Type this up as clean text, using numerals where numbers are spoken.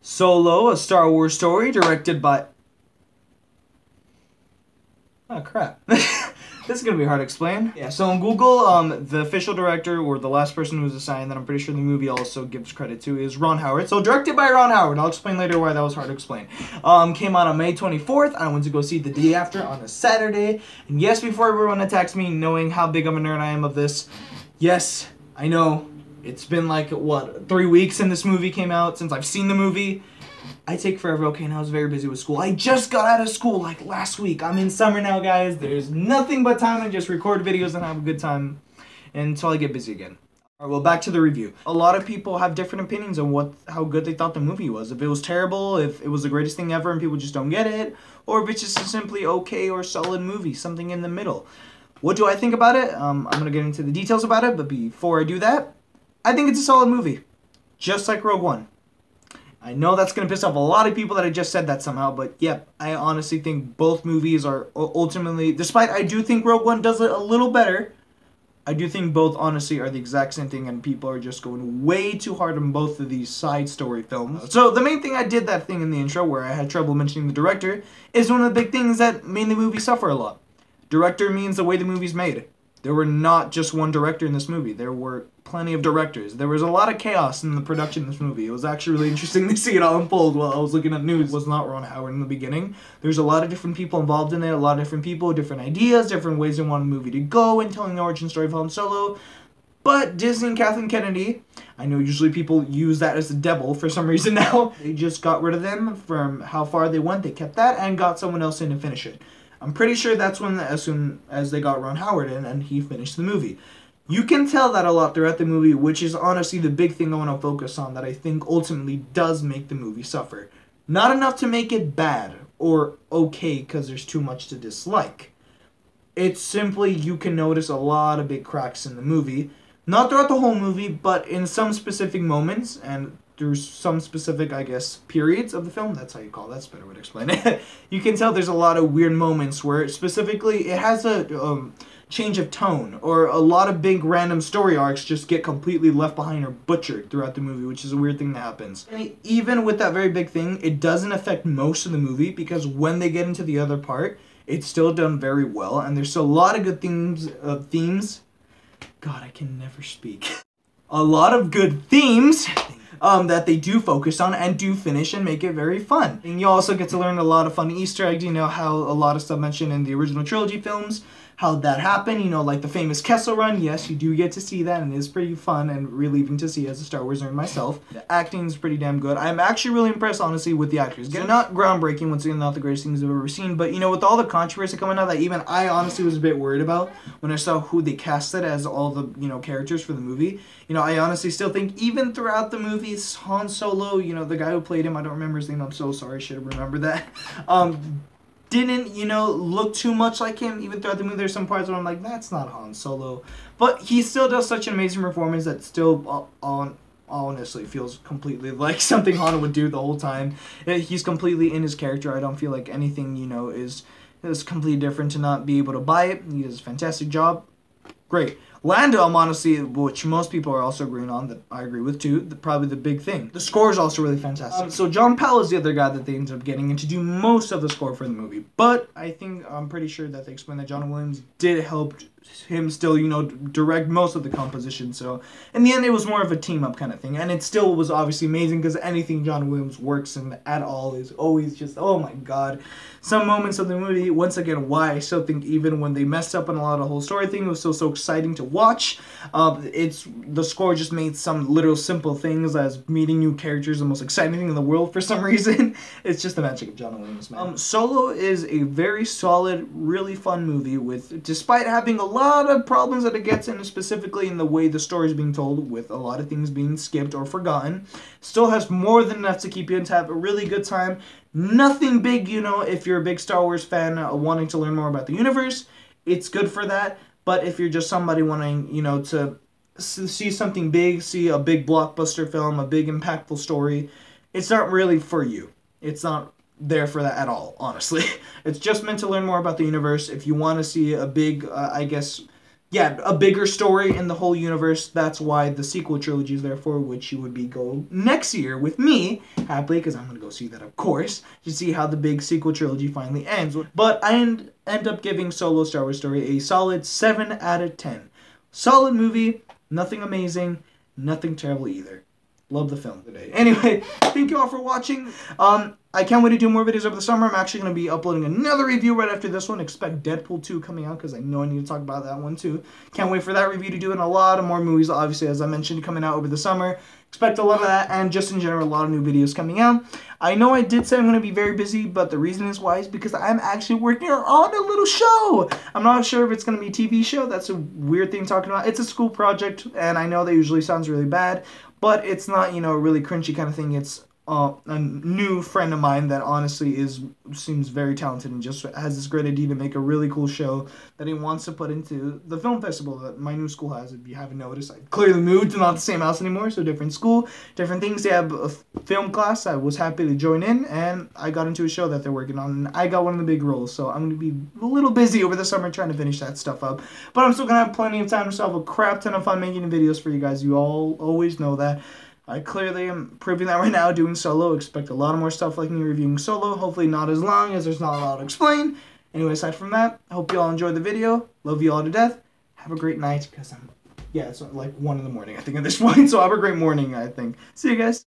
Solo, a Star Wars story directed by... Oh, crap. This is going to be hard to explain. Yeah, so on Google, the official director, or the last person who was assigned that I'm pretty sure the movie also gives credit to, is Ron Howard. So directed by Ron Howard. I'll explain later why that was hard to explain. Came out on May 24th. I went to go see it the day after on a Saturday. And yes, before everyone attacks me, knowing how big of a nerd I am of this, yes, I know, it's been like, what, 3 weeks since this movie came out, since I've seen the movie. I take forever, okay, and I was very busy with school. I just got out of school, like, last week. I'm in summer now, guys. There's nothing but time to just record videos and have a good time until I get busy again. Alright, well, back to the review. A lot of people have different opinions on how good they thought the movie was. If it was terrible, if it was the greatest thing ever and people just don't get it, or if it's just a simply okay or solid movie, something in the middle. What do I think about it? I'm going to get into the details about it, but before I do that, I think it's a solid movie. Just like Rogue One. I know that's going to piss off a lot of people that I just said that somehow, but yep, I honestly think both movies are ultimately, despite I do think Rogue One does it a little better, I do think both honestly are the exact same thing, and people are just going way too hard on both of these side story films. So the main thing I did that thing in the intro where I had trouble mentioning the director is one of the big things that made the movie suffer a lot. Director means the way the movie's made. There were not just one director in this movie. There were plenty of directors. There was a lot of chaos in the production of this movie. It was actually really interesting to see it all unfold while I was looking at news. It was not Ron Howard in the beginning. There's a lot of different people involved in it, a lot of different people, different ideas, different ways they want the movie to go and telling the origin story of Han Solo. But Disney and Kathleen Kennedy, I know usually people use that as the devil for some reason now. They just got rid of them from how far they went. They kept that and got someone else in to finish it. I'm pretty sure that's when, as soon as they got Ron Howard in and he finished the movie. You can tell that a lot throughout the movie, which is honestly the big thing I want to focus on that I think ultimately does make the movie suffer. Not enough to make it bad or okay because there's too much to dislike. It's simply you can notice a lot of big cracks in the movie. Not throughout the whole movie, but in some specific moments and through some specific, I guess, periods of the film. That's how you call it. That's a better way to explain it. You can tell there's a lot of weird moments where specifically it has a change of tone, or a lot of big random story arcs just get completely left behind or butchered throughout the movie, which is a weird thing that happens. And even with that very big thing, it doesn't affect most of the movie because when they get into the other part, it's still done very well, and there's still a lot of good themes. God, I can never speak. A lot of good themes that they do focus on and do finish and make it very fun. And you also get to learn a lot of fun Easter eggs, you know, how a lot of stuff mentioned in the original trilogy films, how that happened, you know, like the famous Kessel Run. Yes, you do get to see that, and it is pretty fun and relieving to see as a Star Wars nerd myself. The acting is pretty damn good. I'm actually really impressed, honestly, with the actors. They're not groundbreaking, once again, not the greatest things I've ever seen, but, you know, with all the controversy coming out that even I honestly was a bit worried about when I saw who they casted as all the, you know, characters for the movie, you know, I honestly still think even throughout the movies, Han Solo, you know, the guy who played him, I don't remember his name, I'm so sorry, I should have remembered that, didn't, you know, look too much like him. Even throughout the movie, there's some parts where I'm like, that's not Han Solo. But he still does such an amazing performance that still honestly feels completely like something Han would do the whole time. He's completely in his character. I don't feel like anything, you know, is completely different to not be able to buy it. He does a fantastic job. Great. Lando, I'm honestly, which most people are also agreeing on, that I agree with too, probably the big thing. The score is also really fantastic. So John Powell is the other guy that they ended up getting in to do most of the score for the movie. But I'm pretty sure that they explained that John Williams did help him still, you know, direct most of the composition. So in the end, it was more of a team-up kind of thing. And it still was obviously amazing because anything John Williams works in at all is always just, oh my god. Some moments of the movie, once again, why I still think even when they messed up on a lot of the whole story thing, it was still so exciting to watch. The score just made some literal simple things as meeting new characters the most exciting thing in the world for some reason. It's just the magic of John Williams, man. Solo is a very solid, really fun movie with, despite having a lot of problems that it gets in, specifically in the way the story is being told, with a lot of things being skipped or forgotten, still has more than enough to keep you in to have a really good time. Nothing big, you know, if you're a big Star Wars fan wanting to learn more about the universe, it's good for that. But if you're just somebody wanting, you know, to see something big, see a big blockbuster film, a big impactful story, it's not really for you. It's not there for that at all, honestly. It's just meant to learn more about the universe. If you want to see a big, I guess, yeah, a bigger story in the whole universe. That's why the sequel trilogy is there for, which you would be go next year with me, happily, because I'm going to go see that, of course, to see how the big sequel trilogy finally ends. But I end up giving Solo Star Wars Story a solid 7 out of 10. Solid movie, nothing amazing, nothing terrible either. Love the film today. Anyway, thank you all for watching. I can't wait to do more videos over the summer. I'm actually going to be uploading another review right after this one. Expect Deadpool 2 coming out because I know I need to talk about that one too. Can't wait for that review to do, and a lot of more movies, obviously, as I mentioned, coming out over the summer. Expect a lot of that, and just in general, a lot of new videos coming out. I know I did say I'm going to be very busy, but the reason is why is because I'm actually working on a little show. I'm not sure if it's going to be a TV show. That's a weird thing talking about. It's a school project, and I know that usually sounds really bad, but it's not, you know, a really cringy kind of thing. It's a new friend of mine that honestly seems very talented and just has this great idea to make a really cool show that he wants to put into the film festival that my new school has. If you haven't noticed, I clearly moved to not the same house anymore, so different school, different things. They have a film class. I was happy to join in, and I got into a show that they're working on, and I got one of the big roles, so I'm going to be a little busy over the summer trying to finish that stuff up, but I'm still going to have plenty of time to have a crap ton of fun making videos for you guys. You all always know that. I clearly am proving that right now doing Solo. Expect a lot of more stuff like me reviewing Solo. Hopefully not as long as there's not a lot to explain. Anyway, aside from that, I hope you all enjoyed the video. Love you all to death. Have a great night because yeah, it's like 1 in the morning I think at this point. So have a great morning, I think. See you guys.